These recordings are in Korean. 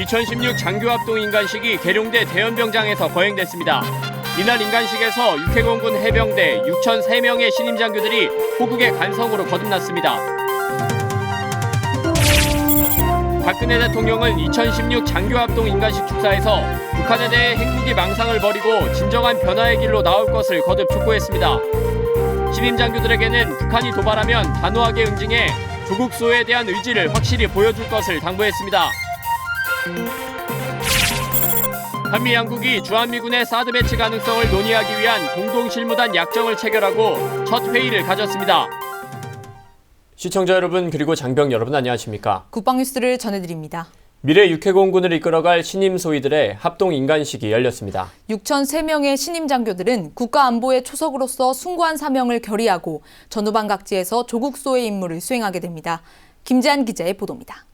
(2016) 장교합동 인관식이 계룡대 대연병장에서 거행됐습니다. 이날 인관식에서 육해공군 해병대 6,003명의 신임 장교들이 호국의 간성으로 거듭났습니다. 박근혜 대통령은 2016 장교합동 인관식 축사에서 북한에 대해 핵무기 망상을 버리고 진정한 변화의 길로 나올 것을 거듭 촉구했습니다. 신임 장교들에게는 북한이 도발하면 단호하게 응징해 조국 수호에 대한 의지를 확실히 보여줄 것을 당부했습니다. 한미 양국이 주한미군의 사드 배치 가능성을 논의하기 위한 공동실무단 약정을 체결하고 첫 회의를 가졌습니다. 시청자 여러분 그리고 장병 여러분 안녕하십니까? 국방뉴스를 전해드립니다. 미래 육해공군을 이끌어갈 신임 소위들의 합동 인관식이 열렸습니다. 6,003명의 신임 장교들은 국가안보의 초석으로서 숭고한 사명을 결의하고 전후방 각지에서 조국 수호의 임무를 수행하게 됩니다. 김재한 기자의 보도입니다.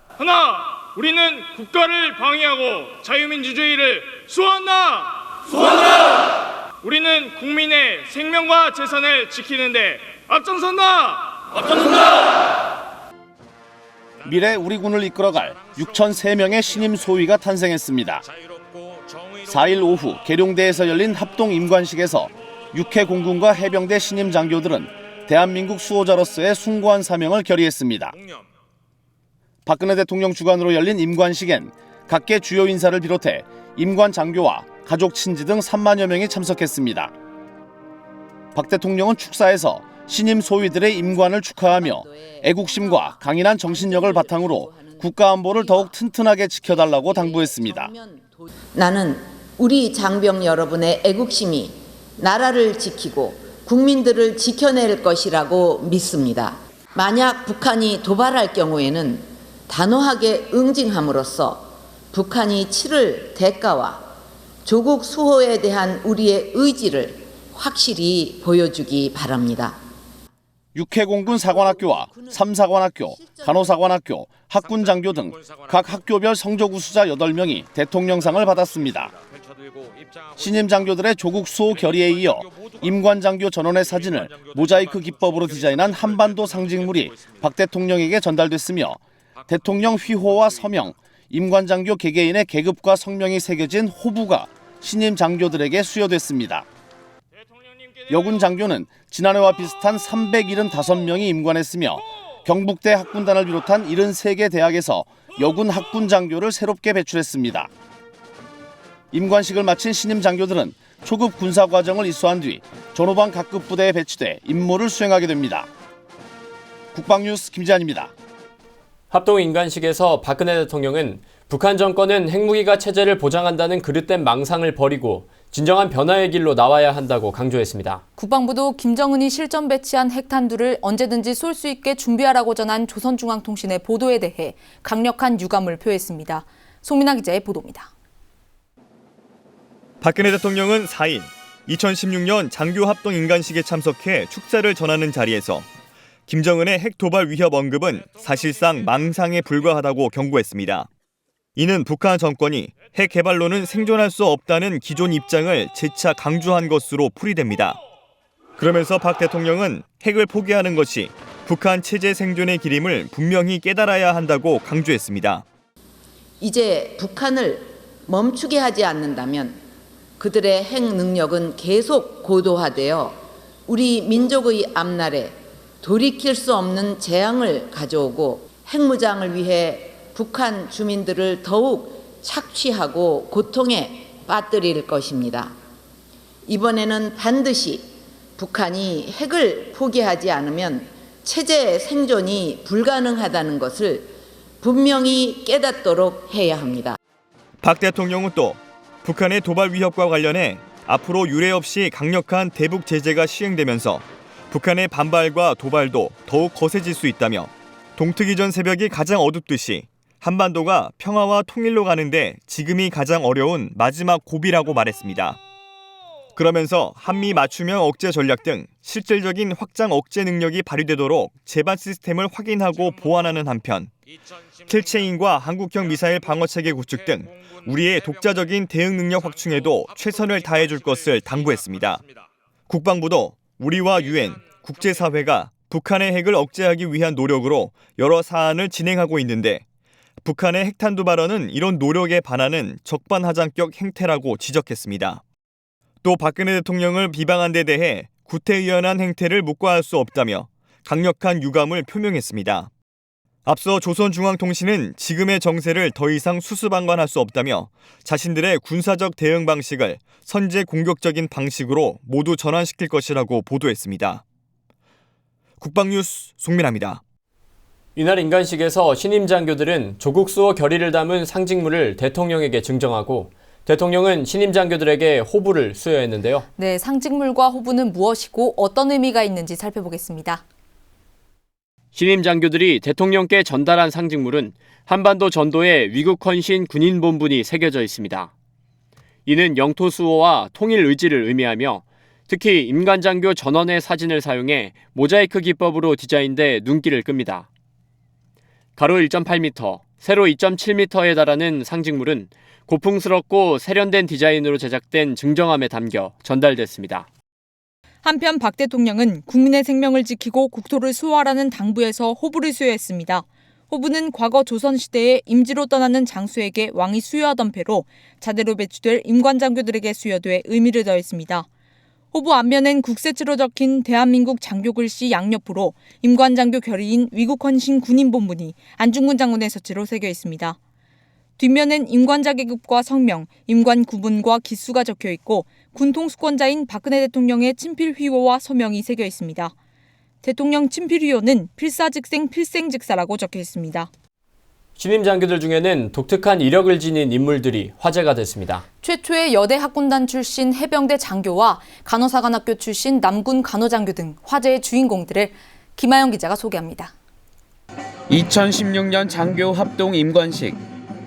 하나, 우리는 국가를 방위하고 자유민주주의를 수호한다! 수호한다! 우리는 국민의 생명과 재산을 지키는데 앞장선다! 앞장선다! 미래 우리 군을 이끌어갈 6,003명의 신임 소위가 탄생했습니다. 4일 오후 계룡대에서 열린 합동 임관식에서 육해공군과 해병대 신임 장교들은 대한민국 수호자로서의 숭고한 사명을 결의했습니다. 박근혜 대통령 주관으로 열린 임관식엔 각계 주요 인사를 비롯해 임관 장교와 가족 친지 등 3만여 명이 참석했습니다. 박 대통령은 축사에서 신임 소위들의 임관을 축하하며 애국심과 강인한 정신력을 바탕으로 국가안보를 더욱 튼튼하게 지켜달라고 당부했습니다. 나는 우리 장병 여러분의 애국심이 나라를 지키고 국민들을 지켜낼 것이라고 믿습니다. 만약 북한이 도발할 경우에는 단호하게 응징함으로써 북한이 치를 대가와 조국 수호에 대한 우리의 의지를 확실히 보여주기 바랍니다. 육해공군 사관학교와 삼사관학교, 간호사관학교, 학군장교 등 각 학교별 성적 우수자 8명이 대통령상을 받았습니다. 신임 장교들의 조국 수호 결의에 이어 임관장교 전원의 사진을 모자이크 기법으로 디자인한 한반도 상징물이 박 대통령에게 전달됐으며 대통령 휘호와 서명, 임관장교 개개인의 계급과 성명이 새겨진 호부가 신임 장교들에게 수여됐습니다. 여군 장교는 지난해와 비슷한 375명이 임관했으며 경북대 학군단을 비롯한 73개 대학에서 여군 학군 장교를 새롭게 배출했습니다. 임관식을 마친 신임 장교들은 초급 군사 과정을 이수한 뒤 전후방 각급 부대에 배치돼 임무를 수행하게 됩니다. 국방뉴스 김재한입니다. 합동 인관식에서 박근혜 대통령은 북한 정권은 핵무기가 체제를 보장한다는 그릇된 망상을 버리고 진정한 변화의 길로 나와야 한다고 강조했습니다. 국방부도 김정은이 실전 배치한 핵탄두를 언제든지 쏠 수 있게 준비하라고 전한 조선중앙통신의 보도에 대해 강력한 유감을 표했습니다. 송민아 기자의 보도입니다. 박근혜 대통령은 4일 2016년 장교 합동 인관식에 참석해 축사를 전하는 자리에서 김정은의 핵 도발 위협 언급은 사실상 망상에 불과하다고 경고했습니다. 이는 북한 정권이 핵 개발로는 생존할 수 없다는 기존 입장을 재차 강조한 것으로 풀이됩니다. 그러면서 박 대통령은 핵을 포기하는 것이 북한 체제 생존의 길임을 분명히 깨달아야 한다고 강조했습니다. 이제 북한을 멈추게 하지 않는다면 그들의 핵 능력은 계속 고도화되어 우리 민족의 앞날에 돌이킬 수 없는 재앙을 가져오고 핵무장을 위해 북한 주민들을 더욱 착취하고 고통에 빠뜨릴 것입니다. 이번에는 반드시 북한이 핵을 포기하지 않으면 체제 생존이 불가능하다는 것을 분명히 깨닫도록 해야 합니다. 박 대통령은 또 북한의 도발 위협과 관련해 앞으로 유례 없이 강력한 대북 제재가 시행되면서 북한의 반발과 도발도 더욱 거세질 수 있다며 동트기 전 새벽이 가장 어둡듯이 한반도가 평화와 통일로 가는데 지금이 가장 어려운 마지막 고비라고 말했습니다. 그러면서 한미 맞춤형 억제 전략 등 실질적인 확장 억제 능력이 발휘되도록 제반 시스템을 확인하고 보완하는 한편 킬체인과 한국형 미사일 방어체계 구축 등 우리의 독자적인 대응 능력 확충에도 최선을 다해줄 것을 당부했습니다. 국방부도 우리와 유엔, 국제사회가 북한의 핵을 억제하기 위한 노력으로 여러 사안을 진행하고 있는데 북한의 핵탄두 발언은 이런 노력에 반하는 적반하장격 행태라고 지적했습니다. 또 박근혜 대통령을 비방한 데 대해 구태의연한 행태를 묵과할 수 없다며 강력한 유감을 표명했습니다. 앞서 조선중앙통신은 지금의 정세를 더 이상 수수방관할 수 없다며 자신들의 군사적 대응 방식을 선제 공격적인 방식으로 모두 전환시킬 것이라고 보도했습니다. 국방뉴스 송민아입니다. 이날 인관식에서 신임 장교들은 조국 수호 결의를 담은 상징물을 대통령에게 증정하고 대통령은 신임 장교들에게 호부를 수여했는데요. 네, 상징물과 호부는 무엇이고 어떤 의미가 있는지 살펴보겠습니다. 신임 장교들이 대통령께 전달한 상징물은 한반도 전도에 위국 헌신 군인본분이 새겨져 있습니다. 이는 영토 수호와 통일 의지를 의미하며 특히 임관장교 전원의 사진을 사용해 모자이크 기법으로 디자인돼 눈길을 끕니다. 가로 1.8m, 세로 2.7m에 달하는 상징물은 고풍스럽고 세련된 디자인으로 제작된 증정함에 담겨 전달됐습니다. 한편 박 대통령은 국민의 생명을 지키고 국토를 수호하라는 당부에서 호부를 수여했습니다. 호부는 과거 조선시대에 임지로 떠나는 장수에게 왕이 수여하던 배로 자대로 배치될 임관장교들에게 수여돼 의미를 더했습니다. 호부 앞면엔 국세치로 적힌 대한민국 장교 글씨 양옆으로 임관장교 결의인 위국헌신 군인본분이 안중근 장군의 서체로 새겨 있습니다. 뒷면엔 임관자 계급과 성명, 임관 구분과 기수가 적혀 있고 군 통수권자인 박근혜 대통령의 친필 휘호와 서명이 새겨 있습니다. 대통령 친필 휘호는 필사즉생 필생즉사라고 적혀 있습니다. 신임 장교들 중에는 독특한 이력을 지닌 인물들이 화제가 됐습니다. 최초의 여대 학군단 출신 해병대 장교와 간호사관학교 출신 남군 간호장교 등 화제의 주인공들을 김하영 기자가 소개합니다. 2016년 장교 합동 임관식.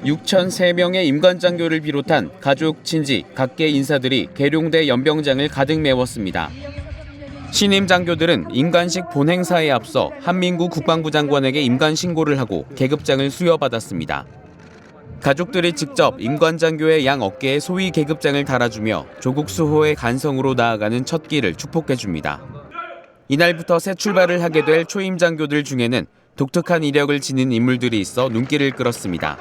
6,003명의 임관장교를 비롯한 가족, 친지, 각계 인사들이 계룡대 연병장을 가득 메웠습니다. 신임 장교들은 임관식 본행사에 앞서 한민구 국방부 장관에게 임관 신고를 하고 계급장을 수여받았습니다. 가족들이 직접 임관장교의 양 어깨에 소위 계급장을 달아주며 조국 수호의 간성으로 나아가는 첫 길을 축복해줍니다. 이날부터 새 출발을 하게 될 초임 장교들 중에는 독특한 이력을 지닌 인물들이 있어 눈길을 끌었습니다.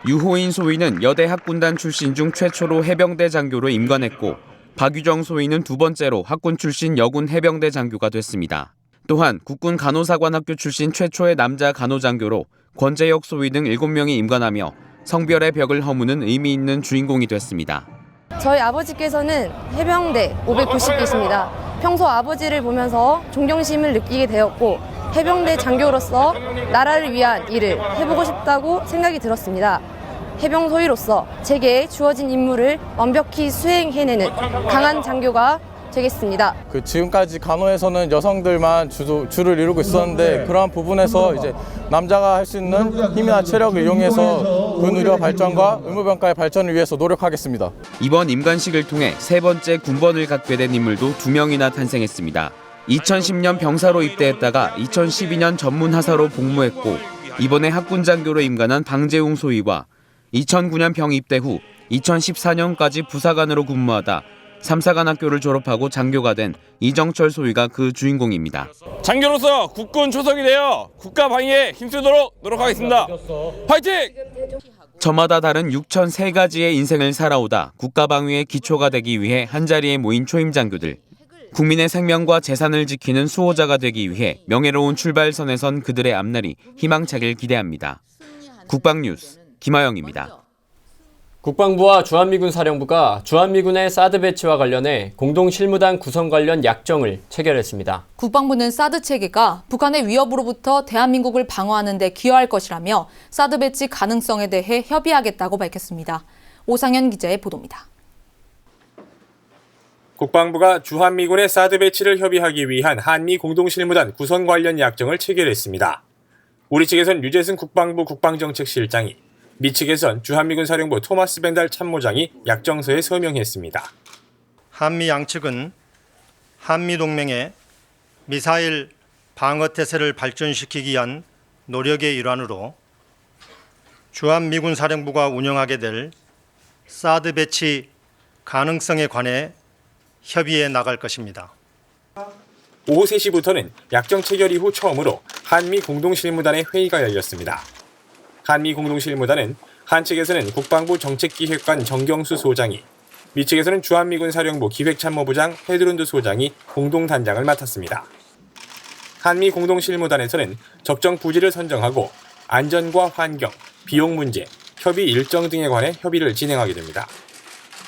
유호인 소위는 여대 학군단 출신 중 최초로 해병대 장교로 임관했고 박유정 소위는 두 번째로 학군 출신 여군 해병대 장교가 됐습니다. 또한 국군 간호사관학교 출신 최초의 남자 간호장교로 권재혁 소위 등 7명이 임관하며 성별의 벽을 허무는 의미 있는 주인공이 됐습니다. 저희 아버지께서는 해병대 590기십니다. 평소 아버지를 보면서 존경심을 느끼게 되었고 해병대 장교로서 나라를 위한 일을 해보고 싶다고 생각이 들었습니다. 해병 소위로서 제게 주어진 임무를 완벽히 수행해내는 강한 장교가 되겠습니다. 지금까지 간호에서는 여성들만 주를 이루고 있었는데 그러한 부분에서 이제 남자가 할 수 있는 힘이나 체력을 이용해서 군 의료 발전과 의무병과의 발전을 위해서 노력하겠습니다. 이번 임관식을 통해 세 번째 군번을 갖게 된 인물도 2명이나 탄생했습니다. 2010년 병사로 입대했다가 2012년 전문하사로 복무했고 이번에 학군장교로 임관한 방재웅 소위와 2009년 병 입대 후 2014년까지 부사관으로 근무하다 3사관 학교를 졸업하고 장교가 된 이정철 소위가 그 주인공입니다. 장교로서 국군 초석이 되어 국가 방위에 힘쓰도록 노력하겠습니다. 화이팅! 저마다 다른 6,003가지의 인생을 살아오다 국가 방위의 기초가 되기 위해 한자리에 모인 초임 장교들. 국민의 생명과 재산을 지키는 수호자가 되기 위해 명예로운 출발선에 선 그들의 앞날이 희망차길 기대합니다. 국방뉴스 김하영입니다. 국방부와 주한미군 사령부가 주한미군의 사드 배치와 관련해 공동실무단 구성 관련 약정을 체결했습니다. 국방부는 사드 체계가 북한의 위협으로부터 대한민국을 방어하는 데 기여할 것이라며 사드 배치 가능성에 대해 협의하겠다고 밝혔습니다. 오상현 기자의 보도입니다. 국방부가 주한미군의 사드 배치를 협의하기 위한 한미 공동실무단 구성 관련 약정을 체결했습니다. 우리 측에선 유재승 국방부 국방정책실장이, 미 측에선 주한미군 사령부 토마스 벤달 참모장이 약정서에 서명했습니다. 한미 양측은 한미동맹의 미사일 방어태세를 발전시키기 위한 노력의 일환으로 주한미군 사령부가 운영하게 될 사드 배치 가능성에 관해 협의해 나갈 것입니다. 오후 3시부터는 약정 체결 이후 처음으로 한미 공동실무단의 회의가 열렸습니다. 한미 공동실무단은 한 측에서는 국방부 정책기획관 정경수 소장이, 미 측에서는 주한미군 사령부 기획참모부장 헤드룬드 소장이 공동단장을 맡았습니다. 한미 공동실무단에서는 적정 부지를 선정하고 안전과 환경, 비용 문제, 협의 일정 등에 관해 협의를 진행하게 됩니다.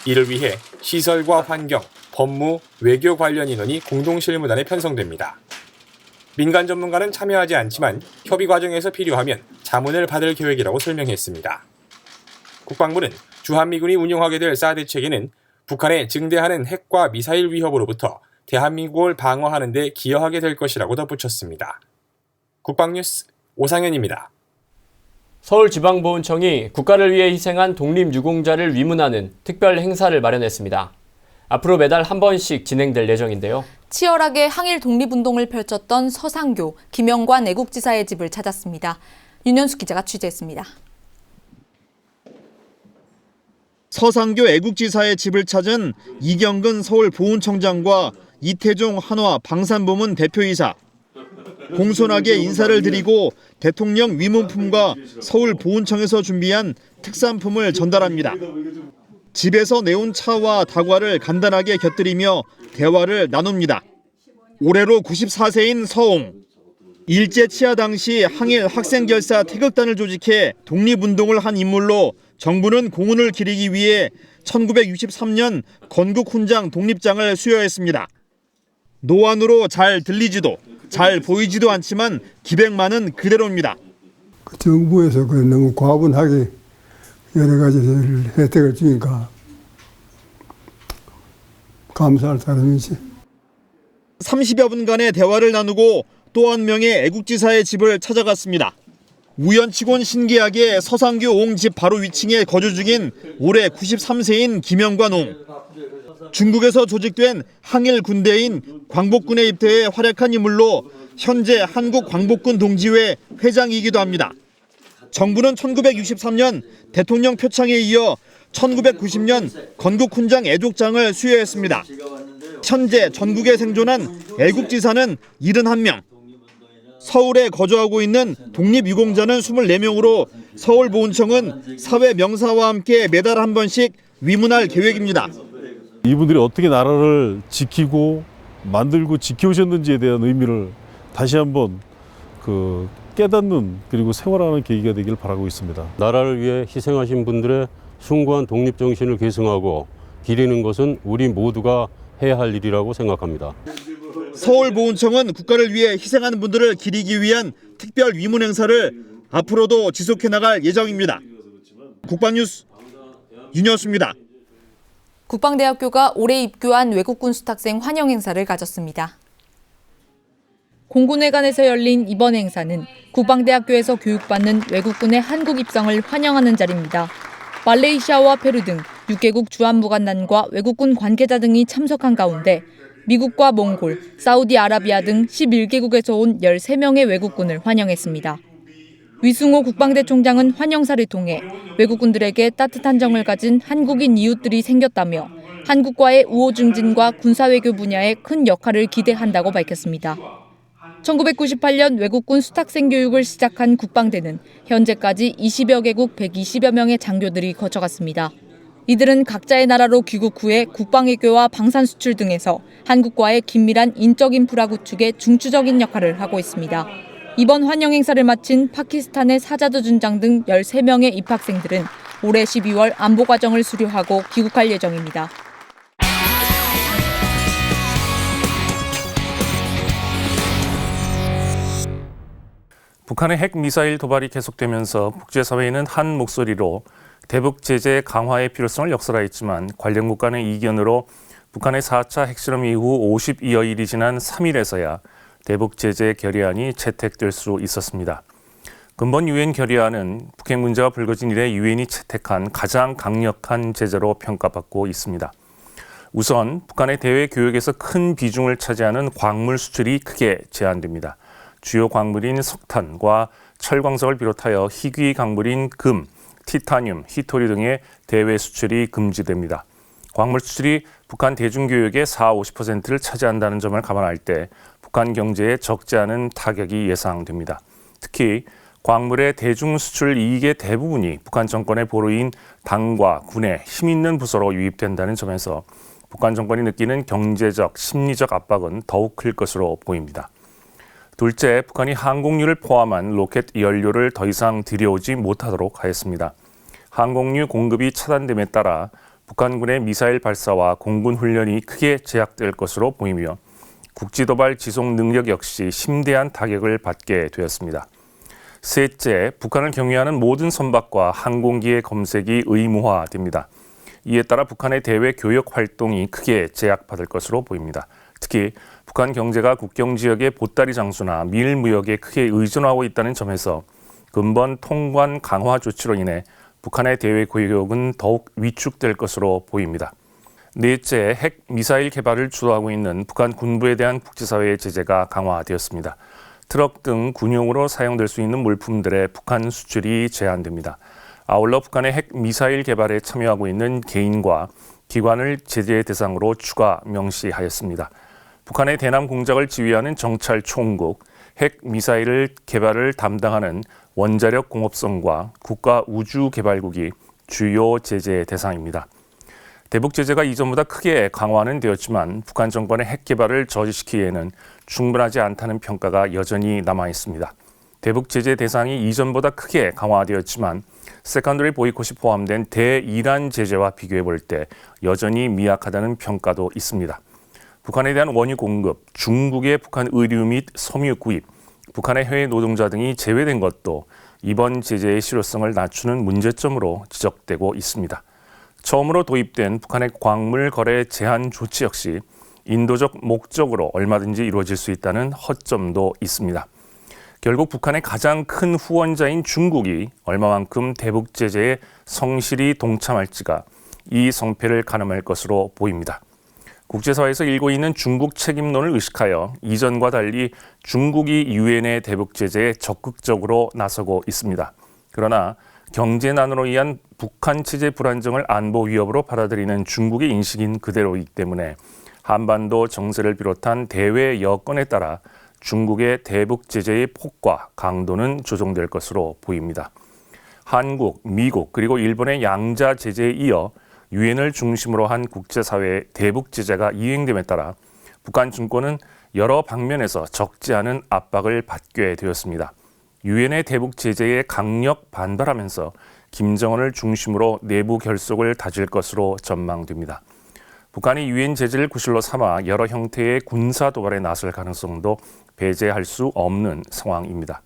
이를 위해 시설과 환경, 법무, 외교 관련 인원이 공동실무단에 편성됩니다. 민간 전문가는 참여하지 않지만 협의 과정에서 필요하면 자문을 받을 계획이라고 설명했습니다. 국방부는 주한미군이 운용하게 될 사드 체계는 북한의 증대하는 핵과 미사일 위협으로부터 대한민국을 방어하는 데 기여하게 될 것이라고 덧붙였습니다. 국방뉴스 오상현입니다. 서울지방보훈청이 국가를 위해 희생한 독립유공자를 위문하는 특별 행사를 마련했습니다. 앞으로 매달 한 번씩 진행될 예정인데요. 치열하게 항일 독립운동을 펼쳤던 서상교, 김영관 애국지사의 집을 찾았습니다. 윤현수 기자가 취재했습니다. 서상교 애국지사의 집을 찾은 이경근 서울보훈청장과 이태종 한화 방산보문 대표이사. 공손하게 인사를 드리고 대통령 위문품과 서울보훈청에서 준비한 특산품을 전달합니다. 집에서 내온 차와 다과를 간단하게 곁들이며 대화를 나눕니다. 올해로 94세인 서옹. 일제 치하 당시 항일 학생결사 태극단을 조직해 독립운동을 한 인물로 정부는 공훈을 기리기 위해 1963년 건국훈장 독립장을 수여했습니다. 노안으로 잘 들리지도 잘 보이지도 않지만 기백만은 그대로입니다. 정부에서 너무 과분하게 여러 가지 혜택을 주니까 감사할 사람이지. 30여 분간의 대화를 나누고 또 한 명의 애국지사의 집을 찾아갔습니다. 우연치곤 신기하게 서상교 옹 집 바로 위층에 거주 중인 올해 93세인 김영관 옹. 중국에서 조직된 항일 군대인 광복군에 입대해 활약한 인물로 현재 한국광복군 동지회 회장이기도 합니다. 정부는 1963년 대통령 표창에 이어 1990년 건국훈장 애족장을 수여했습니다. 현재 전국에 생존한 애국지사는 71명. 서울에 거주하고 있는 독립유공자는 24명으로 서울보훈청은 사회 명사와 함께 매달 한 번씩 위문할 계획입니다. 이분들이 어떻게 나라를 지키고 만들고 지켜오셨는지에 대한 의미를 다시 한번 깨닫는 그리고 생활하는 계기가 되길 바라고 있습니다. 나라를 위해 희생하신 분들의 숭고한 독립정신을 계승하고 기리는 것은 우리 모두가 해야 할 일이라고 생각합니다. 서울보훈청은 국가를 위해 희생하는 분들을 기리기 위한 특별 위문 행사를 앞으로도 지속해 나갈 예정입니다. 국방뉴스 윤여수입니다. 국방대학교가 올해 입교한 외국군 수탁생 환영 행사를 가졌습니다. 공군회관에서 열린 이번 행사는 국방대학교에서 교육받는 외국군의 한국 입성을 환영하는 자리입니다. 말레이시아와 페루 등 6개국 주한무관단과 외국군 관계자 등이 참석한 가운데 미국과 몽골, 사우디아라비아 등 11개국에서 온 13명의 외국군을 환영했습니다. 위승호 국방대 총장은 환영사를 통해 외국군들에게 따뜻한 정을 가진 한국인 이웃들이 생겼다며 한국과의 우호 증진과 군사외교 분야에 큰 역할을 기대한다고 밝혔습니다. 1998년 외국군 수탁생 교육을 시작한 국방대는 현재까지 20여 개국 120여 명의 장교들이 거쳐갔습니다. 이들은 각자의 나라로 귀국 후에 국방외교와 방산수출 등에서 한국과의 긴밀한 인적 인프라 구축에 중추적인 역할을 하고 있습니다. 이번 환영 행사를 마친 파키스탄의 사자드 준장 등 13명의 입학생들은 올해 12월 안보 과정을 수료하고 귀국할 예정입니다. 북한의 핵미사일 도발이 계속되면서 국제사회는 한 목소리로 대북 제재 강화의 필요성을 역설하였지만 관련국 간의 이견으로 북한의 4차 핵실험 이후 52여일이 지난 3일에서야 대북 제재 결의안이 채택될 수 있었습니다. 근본 유엔 결의안은 북핵 문제가 불거진 이래 유엔이 채택한 가장 강력한 제재로 평가받고 있습니다. 우선 북한의 대외 교역에서 큰 비중을 차지하는 광물 수출이 크게 제한됩니다. 주요 광물인 석탄과 철광석을 비롯하여 희귀 광물인 금, 티타늄, 히토리 등의 대외 수출이 금지됩니다. 광물 수출이 북한 대중교역의 40~50%를 차지한다는 점을 감안할 때 북한 경제에 적지 않은 타격이 예상됩니다. 특히 광물의 대중 수출 이익의 대부분이 북한 정권의 보루인 당과 군의 힘 있는 부서로 유입된다는 점에서 북한 정권이 느끼는 경제적, 심리적 압박은 더욱 클 것으로 보입니다. 둘째, 북한이 항공유를 포함한 로켓 연료를 더 이상 들여오지 못하도록 하였습니다. 항공유 공급이 차단됨에 따라 북한군의 미사일 발사와 공군 훈련이 크게 제약될 것으로 보이며 국지도발 지속 능력 역시 심대한 타격을 받게 되었습니다. 셋째, 북한을 경유하는 모든 선박과 항공기의 검색이 의무화됩니다. 이에 따라 북한의 대외 교역 활동이 크게 제약받을 것으로 보입니다. 특히 북한 경제가 국경 지역의 보따리 장수나 밀 무역에 크게 의존하고 있다는 점에서 근본 통관 강화 조치로 인해 북한의 대외 교역은 더욱 위축될 것으로 보입니다. 넷째, 핵 미사일 개발을 주도하고 있는 북한 군부에 대한 국제사회의 제재가 강화되었습니다. 트럭 등 군용으로 사용될 수 있는 물품들의 북한 수출이 제한됩니다. 아울러 북한의 핵 미사일 개발에 참여하고 있는 개인과 기관을 제재 대상으로 추가 명시하였습니다. 북한의 대남 공작을 지휘하는 정찰 총국, 핵 미사일 개발을 담당하는 원자력 공업성과 국가우주개발국이 주요 제재 대상입니다. 대북 제재가 이전보다 크게 강화는 되었지만 북한 정권의 핵 개발을 저지시키기에는 충분하지 않다는 평가가 여전히 남아 있습니다. 대북 제재 대상이 이전보다 크게 강화되었지만 세컨더리 보이콧이 포함된 대이란 제재와 비교해 볼 때 여전히 미약하다는 평가도 있습니다. 북한에 대한 원유 공급, 중국의 북한 의류 및 섬유 구입, 북한의 해외 노동자 등이 제외된 것도 이번 제재의 실효성을 낮추는 문제점으로 지적되고 있습니다. 처음으로 도입된 북한의 광물 거래 제한 조치 역시 인도적 목적으로 얼마든지 이루어질 수 있다는 허점도 있습니다. 결국 북한의 가장 큰 후원자인 중국이 얼마만큼 대북 제재에 성실히 동참할지가 이 성패를 가늠할 것으로 보입니다. 국제사회에서 일고 있는 중국 책임론을 의식하여 이전과 달리 중국이 유엔의 대북 제재에 적극적으로 나서고 있습니다. 그러나 경제난으로 인한 북한 체제 불안정을 안보 위협으로 받아들이는 중국의 인식인 그대로이기 때문에 한반도 정세를 비롯한 대외 여건에 따라 중국의 대북 제재의 폭과 강도는 조정될 것으로 보입니다. 한국, 미국 그리고 일본의 양자 제재에 이어 유엔을 중심으로 한 국제사회의 대북 제재가 이행됨에 따라 북한 정권은 여러 방면에서 적지 않은 압박을 받게 되었습니다. 유엔의 대북 제재에 강력 반발하면서 김정은을 중심으로 내부 결속을 다질 것으로 전망됩니다. 북한이 유엔 제재를 구실로 삼아 여러 형태의 군사 도발에 나설 가능성도 배제할 수 없는 상황입니다.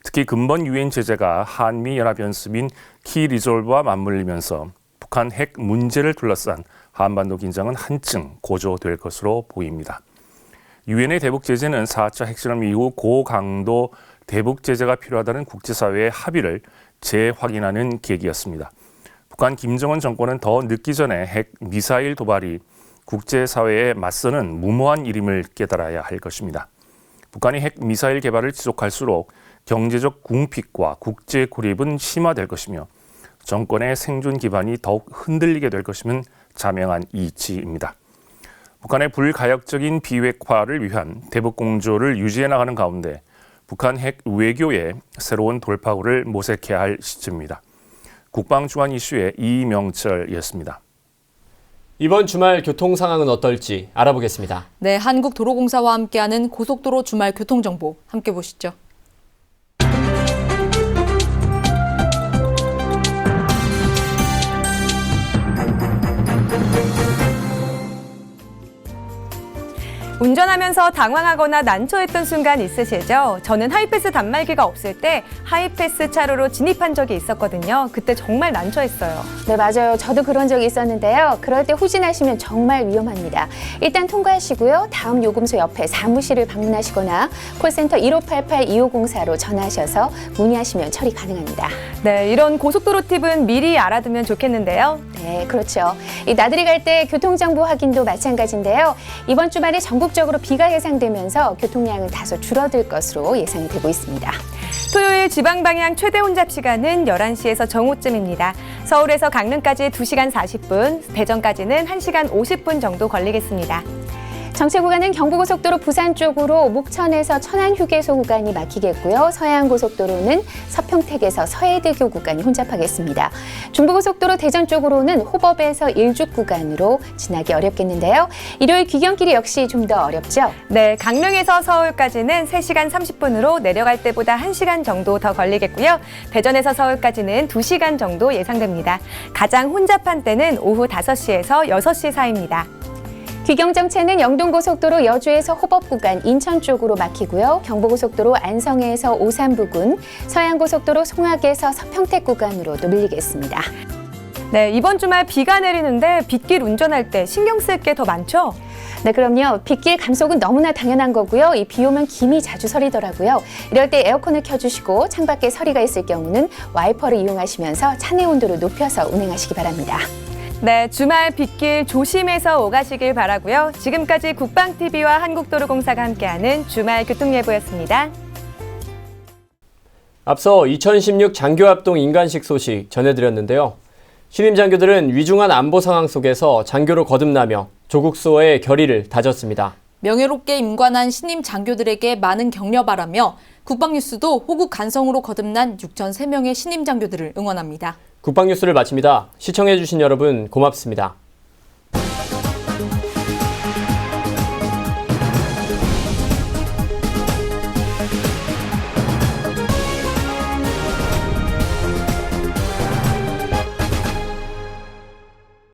특히 근본 유엔 제재가 한미 연합연습인 키 리졸브와 맞물리면서 북한 핵 문제를 둘러싼 한반도 긴장은 한층 고조될 것으로 보입니다. 유엔의 대북 제재는 4차 핵실험 이후 고강도 대북 제재가 필요하다는 국제사회의 합의를 재확인하는 계기였습니다. 북한 김정은 정권은 더 늦기 전에 핵 미사일 도발이 국제사회에 맞서는 무모한 일임을 깨달아야 할 것입니다. 북한이 핵 미사일 개발을 지속할수록 경제적 궁핍과 국제 고립은 심화될 것이며 정권의 생존 기반이 더욱 흔들리게 될 것임은 자명한 이치입니다. 북한의 불가역적인 비핵화를 위한 대북 공조를 유지해 나가는 가운데 북한 핵 외교에 새로운 돌파구를 모색해야 할 시점입니다. 국방주간 이슈의 이명철이었습니다. 이번 주말 교통 상황은 어떨지 알아보겠습니다. 네, 한국도로공사와 함께하는 고속도로 주말 교통정보 함께 보시죠. 운전하면서 당황하거나 난처했던 순간 있으시죠? 저는 하이패스 단말기가 없을 때 하이패스 차로로 진입한 적이 있었거든요. 그때 정말 난처했어요. 네, 맞아요. 저도 그런 적이 있었는데요. 그럴 때 후진하시면 정말 위험합니다. 일단 통과하시고요. 다음 요금소 옆에 사무실을 방문하시거나 콜센터 1588-2504로 전화하셔서 문의하시면 처리 가능합니다. 네, 이런 고속도로 팁은 미리 알아두면 좋겠는데요. 네, 그렇죠. 이 나들이 갈 때 교통정보 확인도 마찬가지인데요. 이번 주말에 전국적으로 비가 예상되면서 교통량은 다소 줄어들 것으로 예상이 되고 있습니다. 토요일 지방 방향 최대 혼잡 시간은 11시에서 정오쯤입니다. 서울에서 강릉까지 2시간 40분, 대전까지는 1시간 50분 정도 걸리겠습니다. 정체 구간은 경부고속도로 부산 쪽으로 목천에서 천안휴게소 구간이 막히겠고요. 서해안고속도로는 서평택에서 서해대교 구간이 혼잡하겠습니다. 중부고속도로 대전 쪽으로는 호법에서 일죽 구간으로 지나기 어렵겠는데요. 일요일 귀경길이 역시 좀 더 어렵죠? 네, 강릉에서 서울까지는 3시간 30분으로 내려갈 때보다 1시간 정도 더 걸리겠고요. 대전에서 서울까지는 2시간 정도 예상됩니다. 가장 혼잡한 때는 오후 5시에서 6시 사이입니다. 귀경 정체는 영동고속도로 여주에서 호법 구간 인천 쪽으로 막히고요. 경부고속도로 안성에서 오산 부근, 서해안고속도로 송악에서 서평택 구간으로도 밀리겠습니다. 네, 이번 주말 비가 내리는데 빗길 운전할 때 신경 쓸 게 더 많죠? 네, 그럼요. 빗길 감속은 너무나 당연한 거고요. 이 비 오면 김이 자주 서리더라고요. 이럴 때 에어컨을 켜주시고 창밖에 서리가 있을 경우는 와이퍼를 이용하시면서 차내 온도를 높여서 운행하시기 바랍니다. 네, 주말 빗길 조심해서 오가시길 바라고요. 지금까지 국방TV와 한국도로공사가 함께하는 주말 교통예보였습니다. 앞서 2016 장교합동 인간식 소식 전해드렸는데요. 신임 장교들은 위중한 안보 상황 속에서 장교로 거듭나며 조국 수호의 결의를 다졌습니다. 명예롭게 임관한 신임 장교들에게 많은 격려 바라며 국방뉴스도 호국 간성으로 거듭난 6,003명의 신임 장교들을 응원합니다. 국방뉴스를 마칩니다. 시청해주신 여러분 고맙습니다.